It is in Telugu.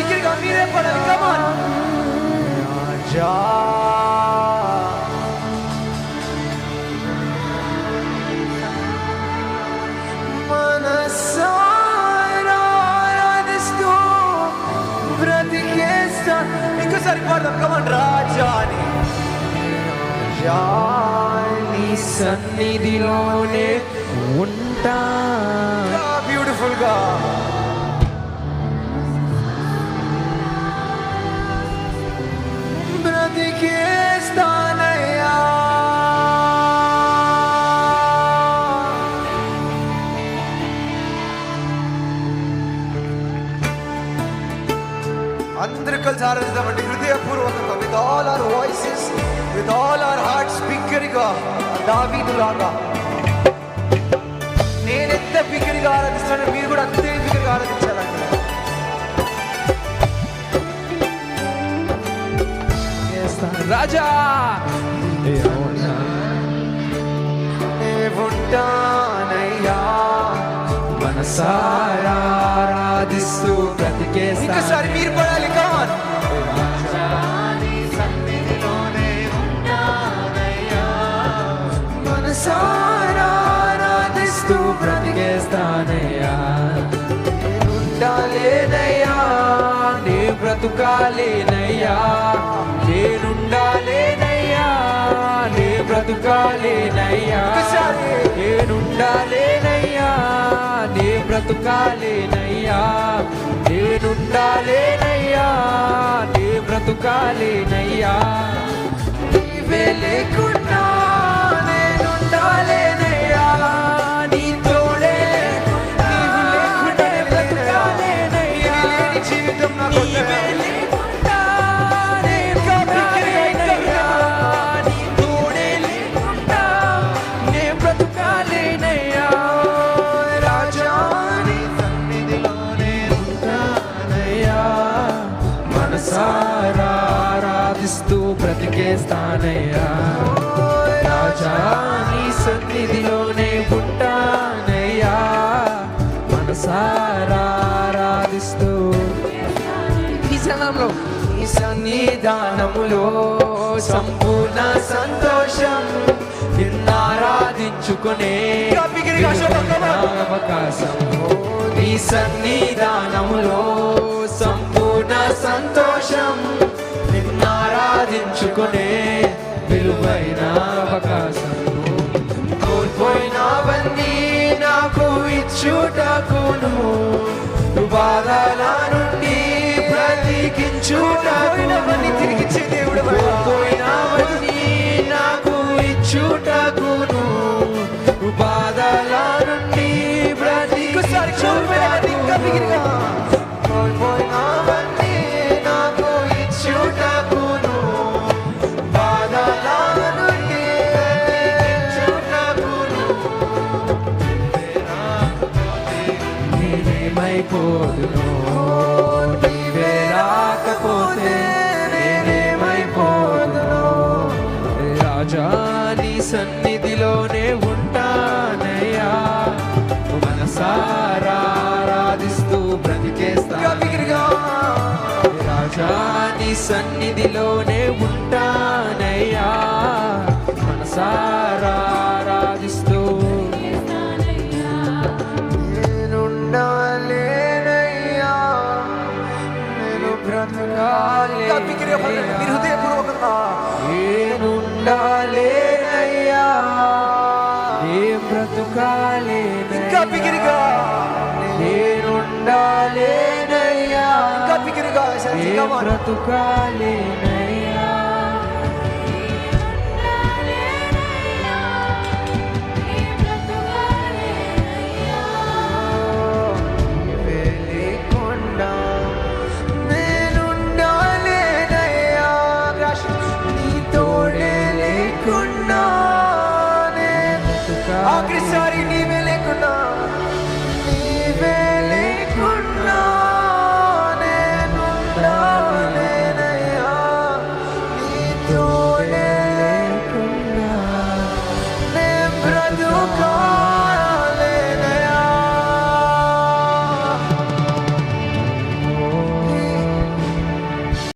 బిగ్గరగా మీరే పడాలి. కమాన్. రాజా మనసారా ఆరాధిస్తూ బ్రతికేస్తా. ఇంకోసారి పాడదాం. కమాన్. రాజాని నీ సన్నిధిలోనే ఉంటా. బ్యూటిఫుల్ గా బ్రతికేస్తానయ్యా. అందరూ కలిసి ఆరాధిద్దామండి హృదయపూర్వకంగా. With all our voices, with all our hearts. బిగ్గరగా దావీదులాగా నేనెంత బిగ్గరగా ఆరాధిస్తాను, మీరు కూడా అంతే బిగ్గరగా ఆరాధించాలండి. రాజా ఉంటానయ్యా మనసారా ఆరాధిస్తూ బ్రతికేస్తా. ఇంకోసారి మీరు పడాలి. కావాలి. మనసారా ఆరాధిస్తూ బ్రతికేస్తానయ్యా. నేనుండాలేనయ్యా, నే బ్రతుకాలేనయ్యా. నేనుండాలేనయ్యా, నే బ్రతుకాలేనయ్యా. నేనుండాలేనయ్యా, నే బ్రతుకాలేనయ్యా. నేనుండాలేనయ్యా, నే బ్రతుకాలేనయ్యా. నీవే లేకుండా నేనుండాలేనయ్యా. నీ తోడే నీవు లేకుండా బ్రతుకాలేనయ్యా. జీవితం నాకు ఆరాధిస్తూ బ్రతికేస్తానయ్యా. రాజా నీ సన్నిధిలోనే ఉంటానయ్యా. మనసారా ఆరాధిస్తూ నీ సన్నిధానములో సంపూర్ణ సంతోషం. నిన్నారాధించుకునే అవకాశం. నీ సన్నిధానములో సంపూర్ణ సంతోషం. నిన్నారాధించుకునే విలువైన అవకాశం. కోల్పోయినవన్నీ నాకు ఇచ్చుటకును, బాధల నుండి బ్రతికించుటకును. తిరిగిచ్చే దేవుడు. కోల్పోయినవన్నీ నాకు ఇచ్చుటకును, బాధల నుండి బ్రతికించుటకును. కోల్పోయినవన్నీ నాకు ఇచ్చుటకును, బాధల నుండి బ్రతికించుటకును. నేనేమైపోదును, నీవే రాకపోతే నేనేమైపోదును. రాజా నీ సన్నిధిలోనే ఉంటానయ్యా. మనసారా ఆరాధిస్తూ బ్రతికేస్తా. రాజా నీ సన్నిధిలోనే ఉంటానయ్యా. మనసారా ఆరాధిస్తూ నేనుండాలేనయ్యా, నేను బ్రతకాలేనయ్యా. నేనుండాలేనయ్యా, నే బ్రతుకాలేనయ్యా. నేనుండాలేనయ్యా, నే బ్రతుకాలేనయ్యా.